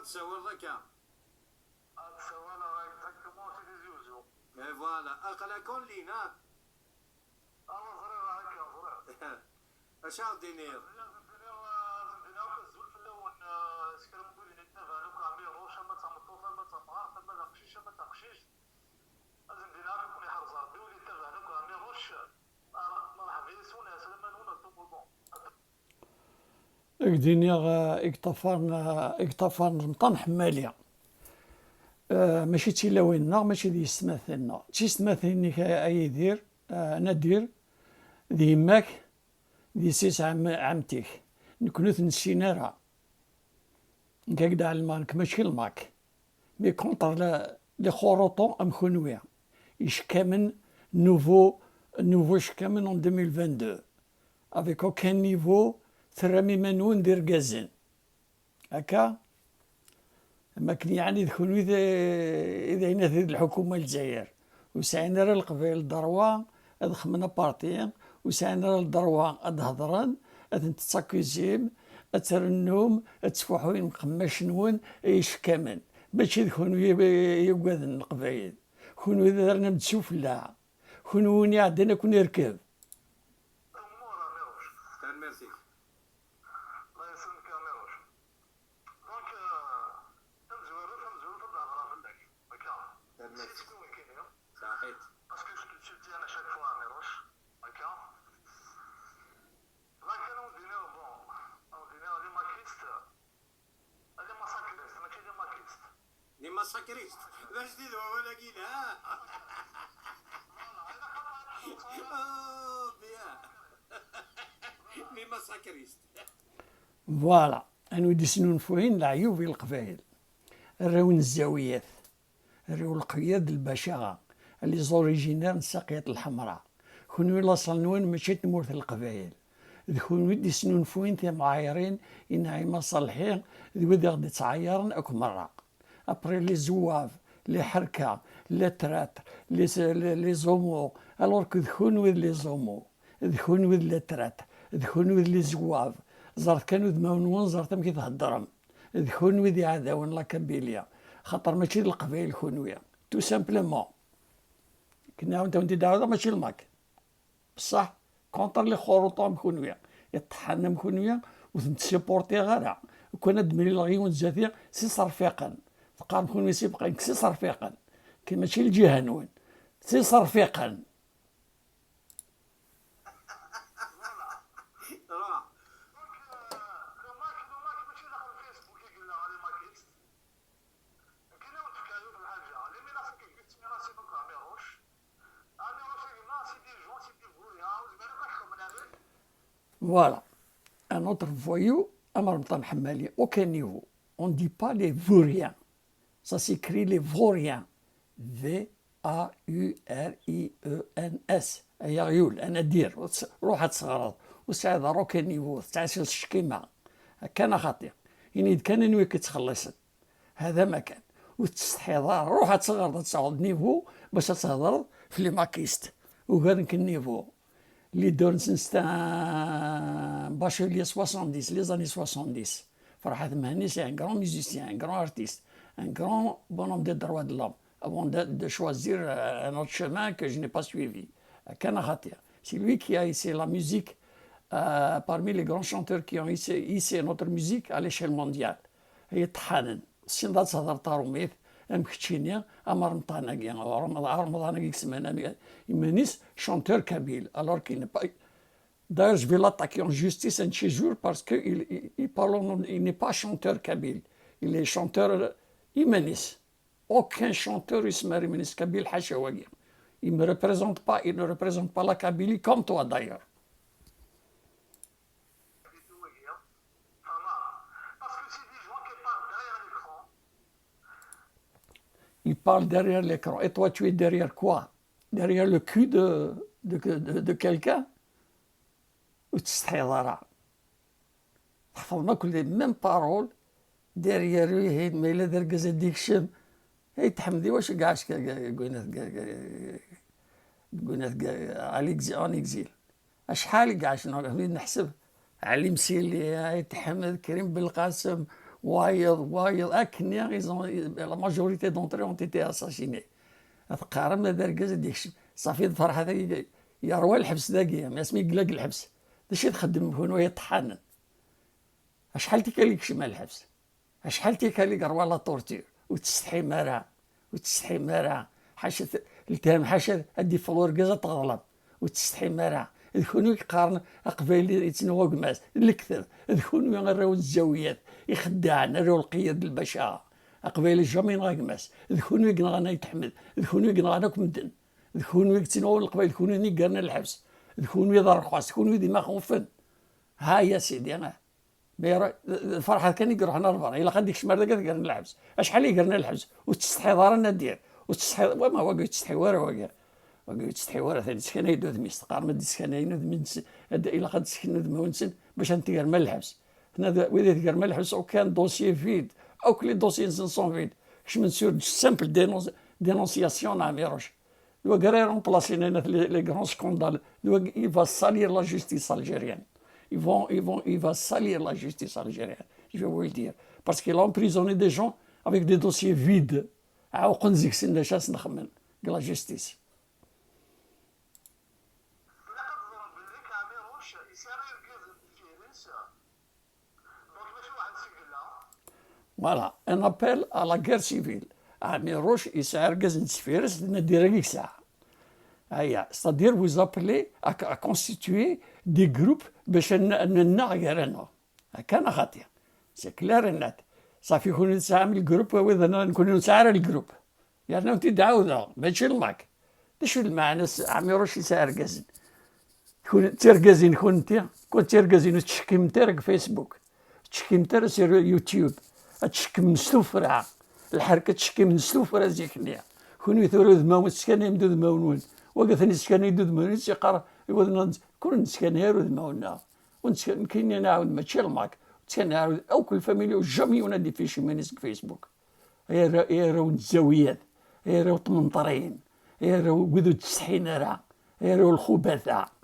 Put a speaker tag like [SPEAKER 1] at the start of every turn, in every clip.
[SPEAKER 1] تصور ذكا.
[SPEAKER 2] تصور هكا مونتي دي زوزو.
[SPEAKER 1] اي فوالا اقلا كون لينا.
[SPEAKER 2] صغير هكا صغير.
[SPEAKER 1] اش غادي ندير؟
[SPEAKER 3] إكدينيا إكتفرن مطن حمالية ماشي تيلاوينا ماشي دي ستماثلنا تيستماثلني أيدير ندير دي ماك دي سيس عمتيك نكونوث نسينا راه نكاكدا على المانك ماشي الماك مي كونتر لي خوروطون أم خونويا يشكامن نوفو شكامن en 2022 avec aucun niveau ترمي منون دير قازن هكا ما كان يعني دخلوا إذا هنا في الحكومة الجزائر وسعينا راه القبائل الدروة أدخمنا بارتيين وسعينا راه الدروة أدهضرن أتنتساكوزيم أترنوم أتفوحوين مقماش نون إيش كامل باش يدخلوا يقاذن القبائل كونوا إذا درنا متسوف لا كونوا عندنا كون يركب
[SPEAKER 1] لي مساكريست باش تديروا ولا كينا بيان لي مساكريست
[SPEAKER 3] فوالا أنا ودي سنون فوين العيوب القبائل الراون الزاويات الراون القياد البشاغة اللي زوريجينير الساقيات الحمراء كونوا لاصل نون ماشي تمورث القبائل كون ودي سنون فوين تي معايرين إنها مصالحين ذي غادي تعايرن أكو مرة ابري لي زواف لي حركة لي تراتر لي زومو الوغ كو دخون وذ لي زومو دخون وذ لي تراتر دخون وذ لي زواف زرت كانوا ذماونون زرتهم كي تهدرهم دخون وذ عداون لا كابيليا خاطر ماشي القبائل خونويا تو سامبلومون كنا انت داودا ماشي الماك بصح كونتر لي خروطهم خونويا يطحنهم خونويا وتنتسيبورتي غيرها وكنا دمري الغيون الزاتية سي صرفيقا تقارن كون يسيب قاين سي صرفيقا كي ماشي الجهنون سي صرفيقا Voilà. Un autre voyou, Amar Mtan Hamali, aucun niveau. On ne dit pas les vauriens. Ça s'écrit les vauriens. V-A-U-R-I-E-N-S. أي عيول أنا دير روح تصغر وسعد روك نيفو تعسل الشكيمة كان خاطئ يعني كان نوي كتخلص هذا ما كان وتستحضر روح تصغر تصعد نيفو باش تهضر في لي ماكيست وهذاك النيفو اللي دور باشولي 70 لي زاني 70 فرحات مهني سي ان غران ميوزيسيان ان غران ارتيست un grand bonhomme des droits de l'homme avant de choisir un autre chemin que je n'ai pas suivi. C'est lui qui a hissé la musique parmi les grands chanteurs qui ont hissé notre musique à l'échelle mondiale. هي تحانن سيندا تهضر طاروميث ام كتشينيا امر مطاناكيا رمضان سمانا يمانيس chanteur kabyle alors qu'il n'est pas. D'ailleurs, je vais l'attaquer en justice un de ces jours parce qu'il n'est pas chanteur kabyle. Il est chanteur Imanis. Aucun chanteur Imanis kabyle Hachawagia. Il ne me représente pas, il ne représente pas la Kabylie comme toi d'ailleurs. Il parle derrière l'écran. Et toi, tu es derrière quoi? Derrière le cul de quelqu'un? Ou tu sais, les mêmes paroles derrière lui, mais il a des addictions. هي تحمدي واش كاعش قلنا ان اكزيل شحال كاعش نحسب علي مسيلي تحمد كريم بالقاسم وايض اكني لا ماجوريتي دونتري اون تيتي اساسيني. تقارن هذا الركاز ديك صافي فرحه ذاك يروى الحبس ذاك ما اسمي قلاق الحبس داش تخدم هنا وهي طحانا. شحال تيكاليك شمال الحبس، شحال تيكاليك روا لا طورتير وتستحي مرا حاشا التهم حاشا هادي فلور كازا تغلط وتستحي مرا. ذكونو يقارن قبايلي يتنوق معاس الكثر، ذكونو يغراو الزاويات يخدعنا راو القياد البشعه قبايلي جامي ناقماس، ذكونو يقنغانا يتحمد، ذكونو يقنغانا كمدن، ذكونو يتنوق القبايل، ذكونو يقرنا الحبس، ذكونو يضر خواس، ذكونو ديما خوفن. ها يا سيدي انا الفرحه كان يروحنا للبر الا غاديك شمال ذاك قرنا الحبس. شحال يقرنا الحبس وتستحي دارنا دير وتستحي وما واقع تستحي واقع تستحي ثاني سكانه يدوذ ميست قارن مد سكانه ينوذ من الا قد سكنوا ذمونسن باش انت قرما الحبس. هنا وإذا قرما الحبس او كان دوسيي فيد او كلي دوسيي سون فيد كش من سور سامبل دينونسياسيون عميروش دو غير رومبلاسي لي غران سكوندال دو il va salir la justice algérienne. Il va salir la justice algérienne, je vais vous le dire. Parce qu'il a emprisonné des gens avec des dossiers vides. عاوقن زيك سنة شاس نخمن قال la justice. Voilà, un appel à la guerre civile. عميروش يسعى ركز نتسفيرس ندير ساعة. C'est-à-dire vous appelez à constituer des groupes باش نغيرنا. كان خاطئ. سي كلير النات. صافي يكون نتعامل الجروب وإذا نكون نتعارى الجروب. يعني أنت دعوة ماشي الماك. شو المعنى عميروش يسعى ركزين. كون تركزين كون تركزين وتشكيم ترك فيسبوك. تشكيم ترك سير يوتيوب. تشكيم مستوفرة. الحركة تشكيم مستوفرة زيك نيا. كون يثوروا ذماون سكان يمدو ذماون وقفني سكان يدو ذماون سيقار يوذن كون سكان يارو ذماونا ونسكان كاين نعاود ماشي الماك تسكان نعاود او كل فاميليا وجامي ونادي في شي مانيسك فيسبوك يا راو الزاويات يا راو طمنطرين يا راو وذو تستحينرا يا راو الخبثاء.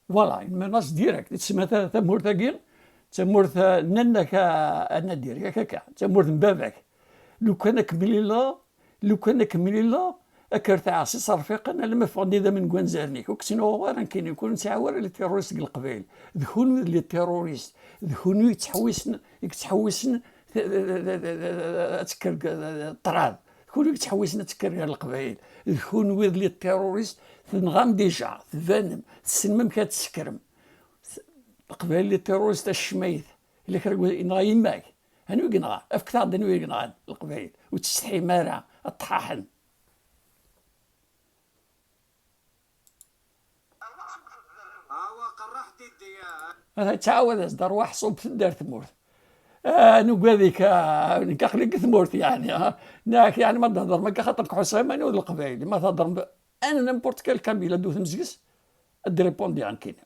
[SPEAKER 3] فوالا المناص ديريكت تسمى تمورت كاين تمورت ننك انا دير هكاكا تمورت من باباك لو كان كملي لا اكرت عاصي صرفيق انا لما فغني ذا من كوانزارنيك وكسينو وانا كاين يكون نتعاور لي تيروريست القبائل ذكون لي تيروريست ذكون يتحوسن تكر الطراد كون يتحوسن تكر القبائل ذكون وذ لي تيروريست تنغام ديجا تفانم تسنمم كتسكرم القبائل لي تيروريست الشميث اللي كرا ينغا يماك هنو يقنغا افكتار دنو يقنغا القبائل وتستحي مارا الطحاحن. هذا تعاود دار واحد صوب في الدار ثمورت نو هذيك كاخليك ثمورت يعني ناك يعني ما تهضر ما خاطرك حسام انا القبائل ما تهضر انا نمبورت كال كابيله دوث مزكس ادريبوندي عن كينا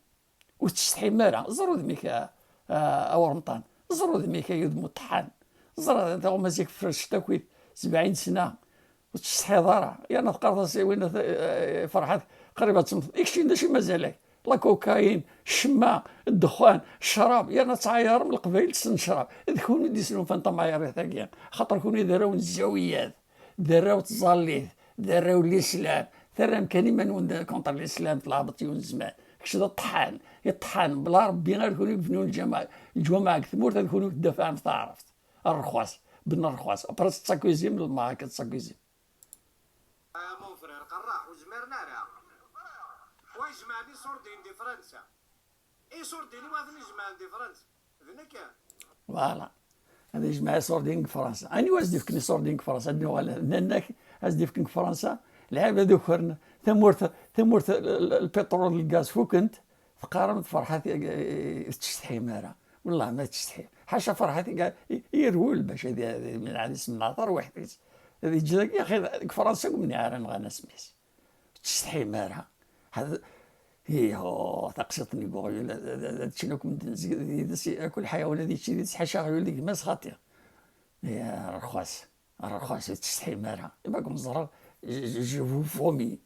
[SPEAKER 3] وتستحي مارا زرو ذميك اورمطان زرو ذميك يذمو طحان زرو انت مازيك فرش تاكويت 70 سنه وتستحي دارا يعني تقرض وين فرحات قريبه تمثل اكشي داشي مازالك لا كوكايين الشماء الدخان الشراب يعني تعاير من القبائل تنشرب ذكون يديسلون فانت معايير ثاقيا خاطر كوني داراو الزاويات داراو التزاليث داراو الاسلام ثرم كلمه نون كونتر الاسلام في الهابطيون زمان كش الطحان يطحن بلا ربي غير يكونوا يبنوا الجماعه ثمور تكونوا تدافع عن تعرفت الرخواص بن الرخواص ابرس تساكويزي من الماء كتساكويزي
[SPEAKER 1] مون فرير قراح وزمرنا راه ويجمعني صوردين دي فرنسا اي صوردين واحد يجمع دي فرنسا ذنك
[SPEAKER 3] فوالا هذا يجمع صوردين فرنسا اني واش ديفكني صوردين فرنسا ننك از ديفكن فرنسا العيب هذوك ثمورت البترول الغاز فوكنت تقارن فرحات تشتحي مارا والله ما تستحي حاشا فرحتي كاع يرول باش هذه من عاد اسم العطر واحد هذه جاك يا اخي ديك فرنسا قمني عارن غانا سميس تستحي مالها هذا هي تقسطني قول شنو كنت كل حيوان هذيك شي حاشا غيقول لك ما خاطيه يا رخاص تستحي مالها باكم زرا جو فومي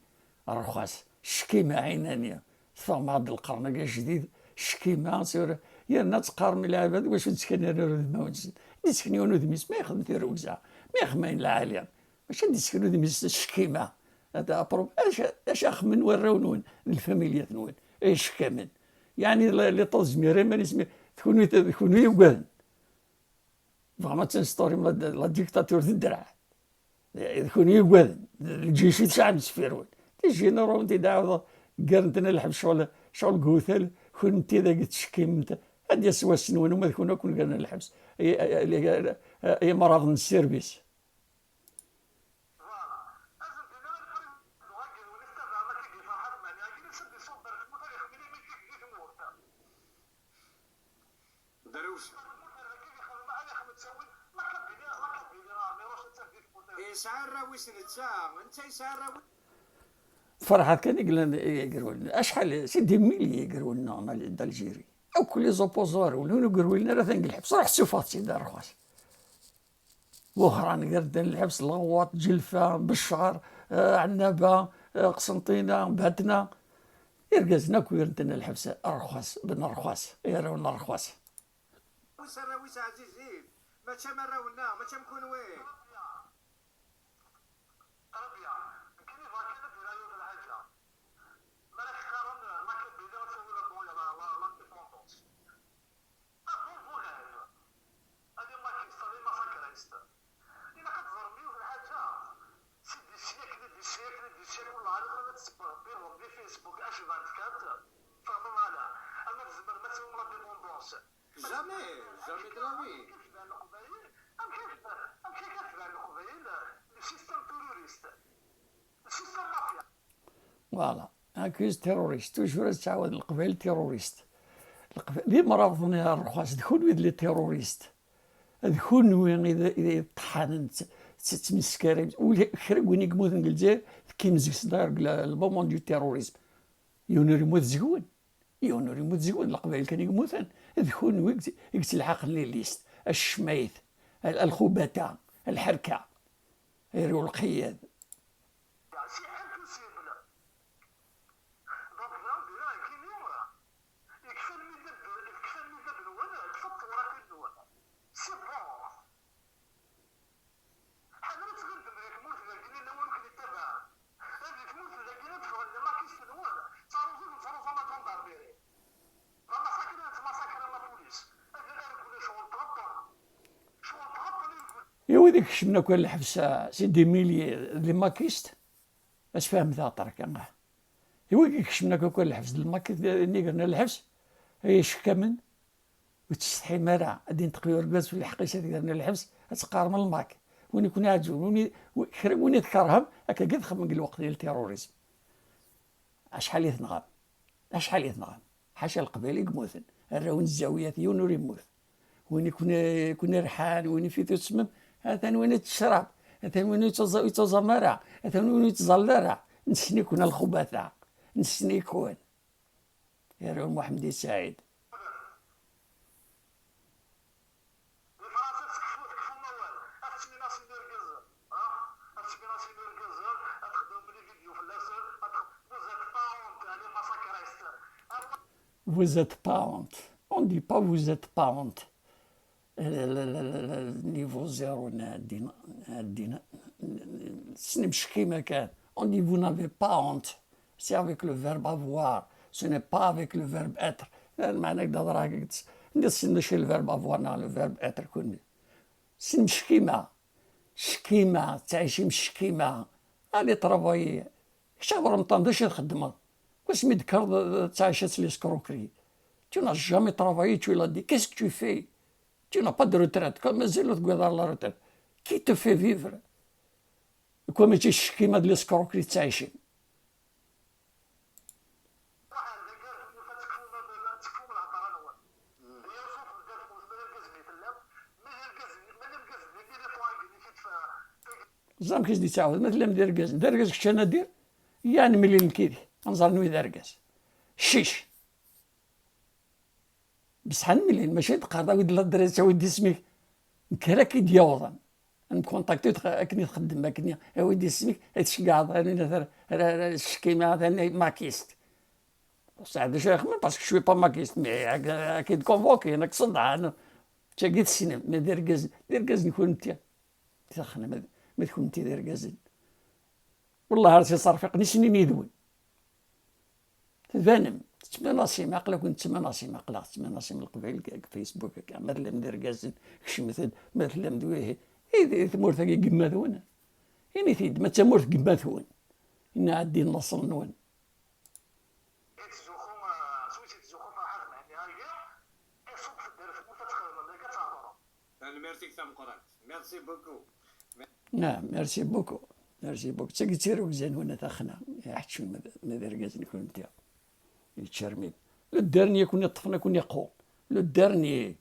[SPEAKER 3] رخاص شكيمة عينانية فهم هذا القرن كاع جديد شكيمة سير يا الناس قار من العباد واش نسكن انا الموت نسكن يونو دميس ما يخدم في روزا ما يخمين العالية واش نسكن دميس شكيمة هذا أبروب اش أخمن وراونون الفاميليات نون ايش كامل يعني اللي طوز ميري ما نسمي تكونوا يوقعن فما تنستوري لا ديكتاتور الدرع يكونوا يوقعن الجيش تاع مسفيرون تجينا روح انت داعوه قرنتنا الحب شغل قوثل كنت ذاك تشكيم انت هادي سوا سنون وما كنا قرنا الحبس هي مرض من السيرفيس
[SPEAKER 1] دروش يسعر راويس نتساع انت يسعر راويس
[SPEAKER 3] فرحة كان يقروا لنا اشحال سيدي ميلي يقروا لنا مال الجيري او كل زوبوزوار ولو يقروا لنا راه ثانك الحبس راح سوفات سي دار رخاص واخرى قردن الحبس لغواط جلفة بالشعر عنابة قسنطينة بعدنا يرقزنا كويرتنا الحبس رخاص بن رخاص يراونا رخاص
[SPEAKER 1] راويس عزيزين ما تشم راونا ما تشم كون وين جامي de la vie.
[SPEAKER 3] فوالا اكيز تيروريست توجور تعاود القبائل تيروريست ديما رافضني الرخاص دخول ويد لي تيروريست دخول وين اذا طحن تمسكر ولا خرج وين يموت الجزائر كي مزيك صدار المومون دو تيروريزم يونر يموت زكون يونر يموت زكون القبائل كان يموتن دخول وين يقتل العقل ليست الشميث الخبثاء الحركه يرو القياد يا ذيك شفنا كل الحبس سيدي ميلي لي ماكيست اش فهمت عطرك كان يا ذيك شفنا كل الحبس الماكيست اللي قلنا الحبس هي شكمن وتستحي مرا غادي نتقيو ركاز في الحقيقه ديالنا الحبس تقار من الماك وين يكون عاجبو وين يتكرهم هكا قد خمم الوقت ديال التيروريزم اشحال يتنغم اشحال يتنغم حاشا القبائل يموتن الراون الزاويات يونور يموت وين يكون ريحان وين في تسمم هذا وين تشرب هذا وين يتزمرع هذا وين يتزلرع نسني يكون الخبثاء نسني يكون يا راون محمد سعيد Vous êtes pas honte. On dit pas vous êtes pas honte. Niveau zéro نادينا سنمشي كيما كان. On dit vous n'avez pas honte. C'est avec le verbe avoir. Ce n'est pas avec le verbe être. معنى كدا راك نسنش الفيرب avoir نا le verbe être كوني. سنمشي كيما شكيمة تعيشي مشكيمة اللي طرافايي شهر رمضان داش تخدم واش مذكر تعيشات لي سكروكري tu n'as jamais travaillé tu l'as dit qu'est-ce que tu fais tu n'as pas de retraite comme مازال تقعد على la retraite qui te fait vivre كون ماشي الشكيمة ديال لي سكروكري تعيشي زعما كيزيد تعاود مثلا دركاز كنت انا ندير يعني ملي نكيدي نزار نوي دركاز الشيش بصح ملي ماشي تقارض ولد الدراري تا ودي سميك نكرا كيدياوضن نكونتاكتي كني نخدم كني ودي سميك تشكاض انا الشكيمه ثاني ماكيست سعد شيخ من باسكو شوي با ماكيست مي اكيد كونفوكي انا كصدع انا تاقيت السينما ما دركاز نكون انت تخنا ما تكون انت دركاز والله عرفتي صرفقني سنين يدون تبانم تمناصي معقله كنت تمناصي معقله تمناصي من القبيل فيسبوك كاع مثلا دركاز كش مثلا مدويه اي ثمور ثقي قماثون يعني ثيد ما تمور قماثون إن عدي النصر نون
[SPEAKER 1] ميرسي كتاب قرات ميرسي بوكو.
[SPEAKER 3] نعم ميرسي بوكو تاقي تيروك زين هنا تاخنا حتشو ما دركاز نكون انت يتشرمين لو دارني كوني طفنا كوني قو لو دارني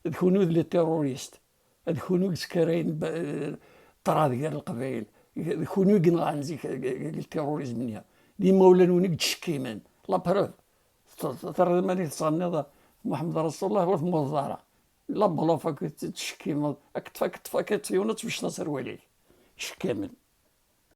[SPEAKER 3] ذكونو لي تيروريست ذكونو سكراين طراد ديال القبائل ذكونو كنغانزي التيروريزم منها ديما ولا نونيك تشكيمان لا بروف ترى ماني تصنيض محمد رسول الله وفي موزارة لا بلوفا تشكيمان اكتفا كتفيونات باش نصر وليه شكامل